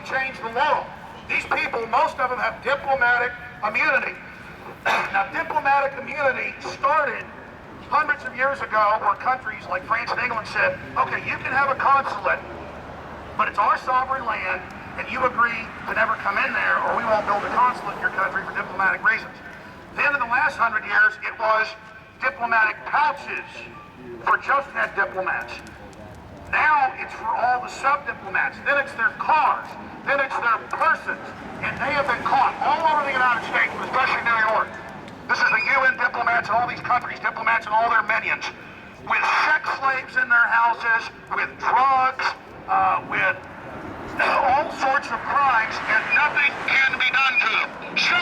change the law. These people, most of them have diplomatic immunity. Now, diplomatic immunity started hundreds of years ago where countries like France and England said, okay, you can have a consulate, but it's our sovereign land, and you agree to never come in there or we won't build a consulate in your country for diplomatic reasons. Then in the last 100 years, it was diplomatic pouches for just head diplomats. Now it's for all the sub-diplomats. Then it's their cars. Then it's their persons. And they have been caught all over the United States, but especially New York. This is the UN diplomats in all these countries, diplomats and all their minions, with sex slaves in their houses, with drugs, with all sorts of crimes, and nothing can be done to them. So,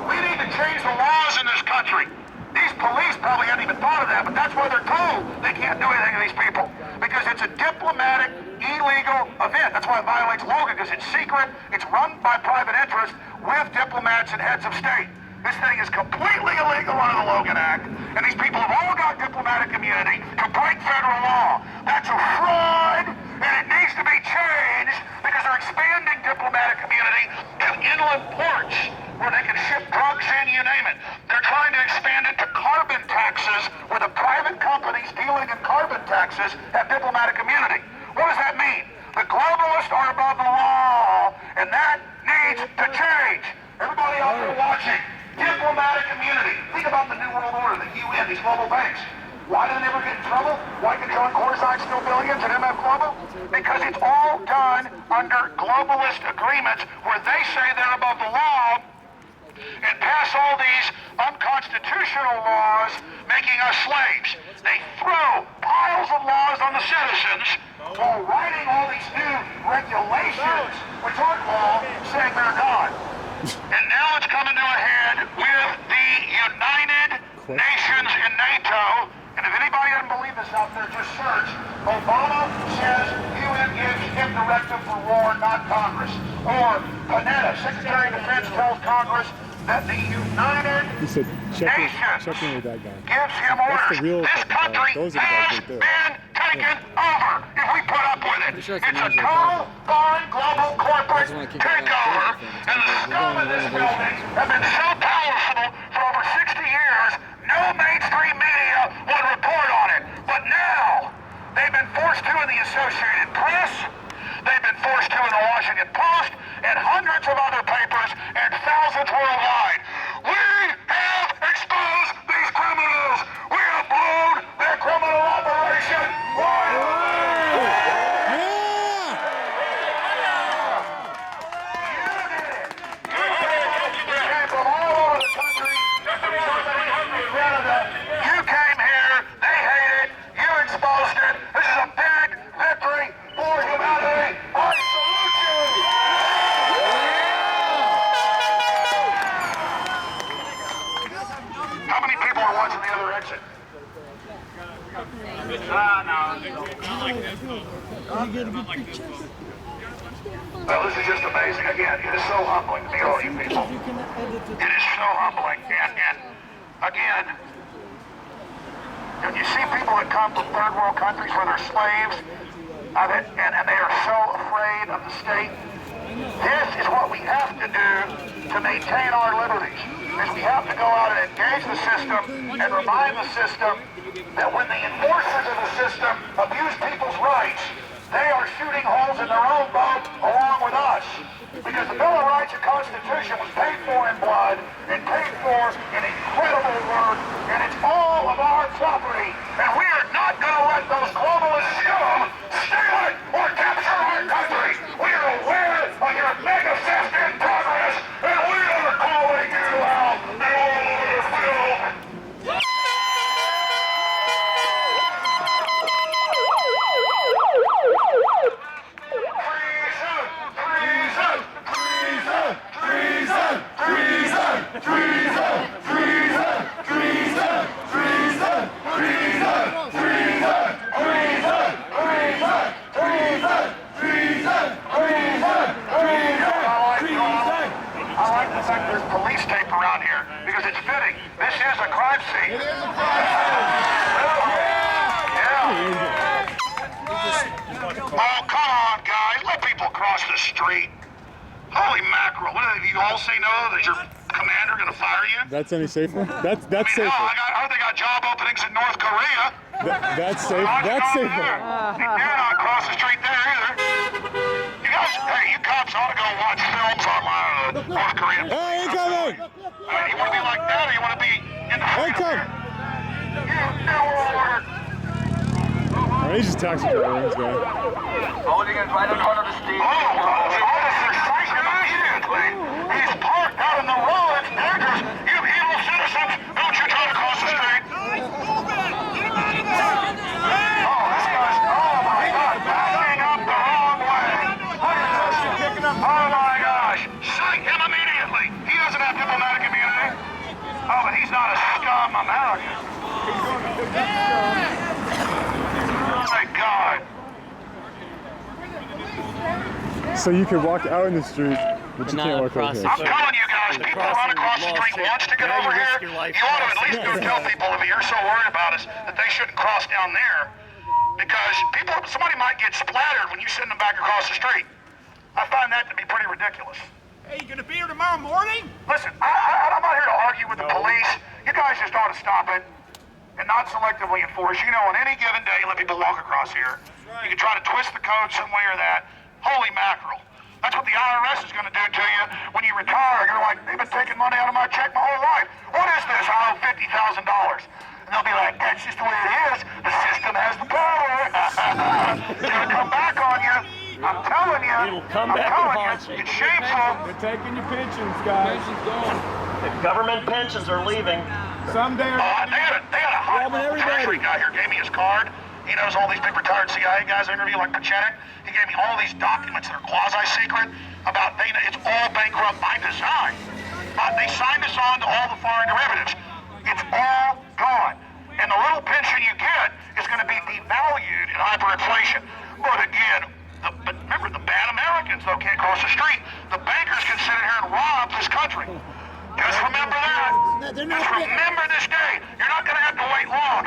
we need to change the laws in this country. These police probably hadn't even thought of that, but that's why they're told they can't do anything to these people. Because it's a diplomatic, illegal event. That's why it violates Logan, because it's secret, it's run by private interest with diplomats and heads of state. This thing is completely illegal under the Logan Act, and these people have all got diplomatic immunity to break federal law. That's a fraud, and it needs to be changed because they're expanding diplomatic immunity to inland ports where they can ship drugs in, you name it. They're trying to expand it to carbon taxes where the private companies dealing in carbon taxes have diplomatic immunity. What does that mean? The globalists are above the law, and that needs to change. Everybody out there watching, diplomatic immunity. Think about the New World Order, the UN, these global banks. Why do they never get in trouble? Why can John Corzine steal billions at MF Global? Because it's all done under globalist agreements where they say they're above the law and pass all these unconstitutional laws making us slaves. They throw piles of laws on the citizens while writing all these new regulations, which aren't law, saying they're God. And now it's coming to a head with the United Nations and NATO. And if anybody doesn't believe this out there, just search. Obama says UN gives him directive for war, not Congress. Or Panetta, Secretary of Defense, tells Congress that the United Nations gives him orders. This country has been taken over if we put up with it. It's a total foreign global corporate takeover, and the scum in this building have been so powerful for over 60 years, no mainstream media would report on it. But now, they've been forced to in the Associated Press, they've been forced to in the Washington Post, and hundreds of other papers, and thousands worldwide. We have exposed these criminals. We have blown their criminal operation wide open. You did it. You came from all over the country. You came here. They hate it. You exposed it. This is a big victory for humanity. I salute you. How many people are watching the other exit? Well, this is just amazing. Again, it is so humbling to meet all you people. It is so humbling. And again, when you see people that come from third world countries where they're slaves, and they are so afraid of the state, this is what we have to do to maintain our liberties. Is we have to go out and engage the system and remind the system that when the enforcers of the system abuse people's rights, they are shooting holes in their own boat along with us. Because the Bill of Rights and Constitution was paid for in blood and paid for in incredible work, and it's all of our property. And we are not going to let those globalist scum steal it or capture our country. We are aware of your mega theft in progress, and we are calling you out in all of film. There's police tape around here because it's fitting. This is a crime scene. It is a crime scene. Yeah. Oh, come on, guys. Let people cross the street. Holy mackerel! What do you all say no? Is your commander going to fire you? That's any safer? That's safer. Hell, I heard they got job openings in North Korea. That's safe. That's safer. They dare not cross the street there either. You guys, hey, you cops ought to go watch films online of North Korean. Hey, incoming! You want to be like that, or you want to be in the Income! You He's just taxi driver, this guy. Holding it right in front of the street. Officer, strike immediately. He's parked out in the road. It's dangerous. You evil citizens, don't you try to cross the street. Oh, this guy's, oh my God, backing up the wrong way. Look at this. Oh my gosh. Cite him immediately. He doesn't have diplomatic immunity. Oh, but he's not a scum American. Oh my God. So you could walk out in the street, but you can't walk over here. I'm telling you guys, people run across the street once to get over here. You ought to at least go tell people if you're so worried about us that they shouldn't cross down there, because somebody might get splattered when you send them back across the street. I find that to be pretty ridiculous. Hey, you gonna be here tomorrow morning? Listen, I'm not here to argue with the police. You guys just ought to stop it and not selectively enforce. You know, on any given day, let people walk across here. You can try to twist the code some way or that. Holy mackerel. That's what the IRS is going to do to you when you retire. You're like, they've been taking money out of my check my whole life. What is this? I owe $50,000. And they'll be like, that's just the way it is. The system has the power. It's going to come back on you. I'm telling you. It'll come back and haunt you. It's shameful. They're taking your pensions, guys. The government pensions are leaving. Someday. They had a high treasury guy here, gave me his card. He knows all these big retired CIA guys I interview, like Pachenik. He gave me all these documents that are quasi-secret about it's all bankrupt by design. They signed us on to all the foreign derivatives. It's all gone. And the little pension you get is going to be devalued in hyperinflation. But again, remember, the bad Americans, though, can't cross the street. The bankers can sit in here and rob this country. Just remember that. Just remember this day. You're not going to have to wait long.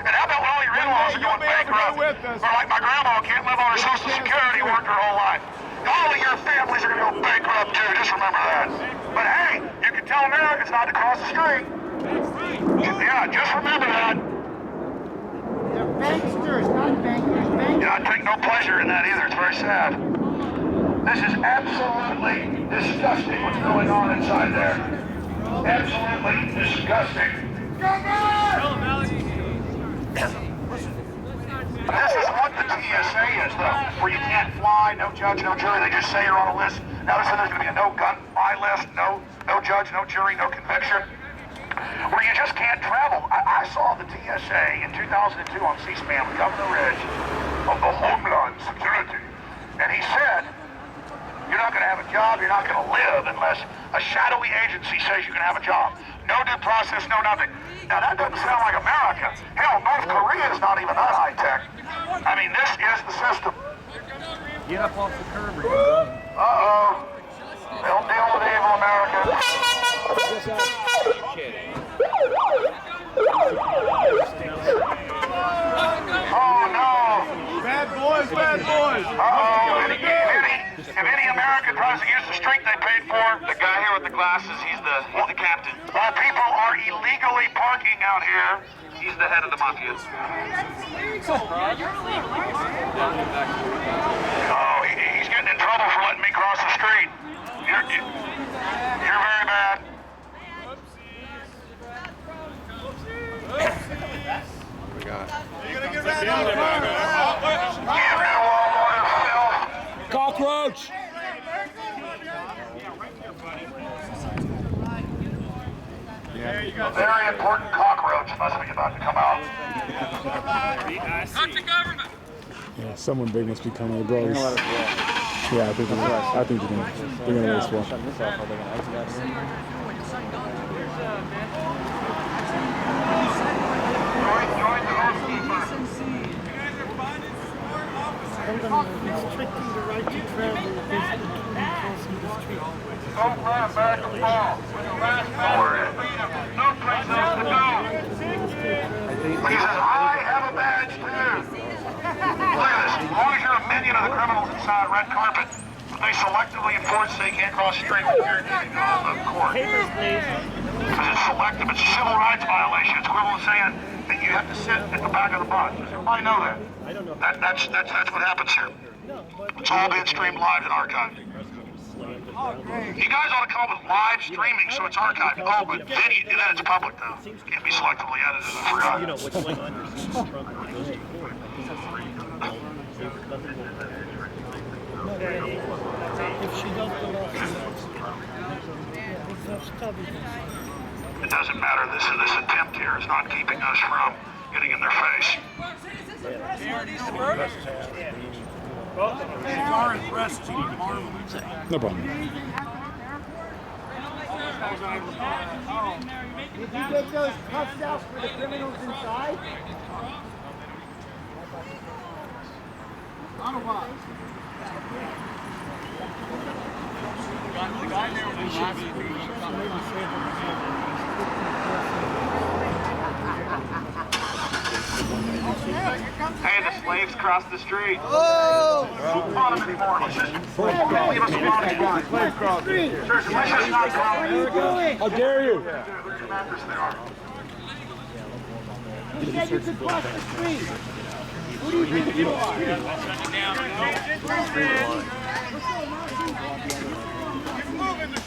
And how about when all your in-laws are going bankrupt? Or like my grandma can't live on her Social Security, worked her whole life. All of your families are going to go bankrupt too. Just remember that. But hey, you can tell Americans not to cross the street. Yeah, just remember that. They're banksters, not bankers. Bankers. Yeah, I take no pleasure in that either. It's very sad. This is absolutely disgusting what's going on inside there. Absolutely disgusting. This is what the TSA is, though, where you can't fly, no judge, no jury. They just say you're on a list. Now they say there's going to be a no gun buy list, no judge, no jury, no conviction, where you just can't travel. I saw the TSA in 2002 on C-SPAN with Governor Ridge of the Homeland Security, and he said, you're not going to have a job, you're not going to live unless a shadowy agency says you can have a job. No due process, no nothing. Now that doesn't sound like America. Hell, North Korea is not even that high tech. I mean, this is the system. Get up off the curb. Uh-oh. They'll deal with evil America. Oh no. Bad boys, bad boys. Uh-oh. If any American tries to use the street they paid for, The guy here with the glasses, he's the captain. while people are illegally parking out here, He's the head of the mafia. oh, he's getting in trouble for letting me cross the street. You're very bad. You're gonna get rid of Get rid of Walmart filth. Cockroach! A very important cockroach must be about to come out. Yeah, someone big must be coming. Bro, yeah, I think they're gonna race well. Join the housekeeper. Restricting the right to travel basically crossing the street. Don't run back and fall. We're the last man of freedom. No place else to go. He says, I have a badge too. Look at this. As long as you're a minion of the criminals inside red carpet, they selectively enforce they can't cross the street when you're in court. Papers, please. Because it's selective. It's a civil rights violation. It's equivalent to saying that you have to sit at the back of the bus. Does everybody know that? That's what happens here. It's all being streamed live and archived. You guys ought to come up with live streaming so it's archived. Oh, but video, then it's public though. Can't be selectively edited. I forgot. You know what's going on under Trump when he goes to court. If she does the law, it's study. It doesn't matter. This attempt here is not keeping us from getting in their face. No problem. Did you get those cuffs out for the criminals inside? The guy there was last Hey, the slaves crossed the street. Oh! Don't bother them anymore. Let's just leave us alone. slave crossing. Seriously, let's just not go. What are you doing? How dare you? There's your mattress there. You said you could cross the street. Who do you think you are? Moving the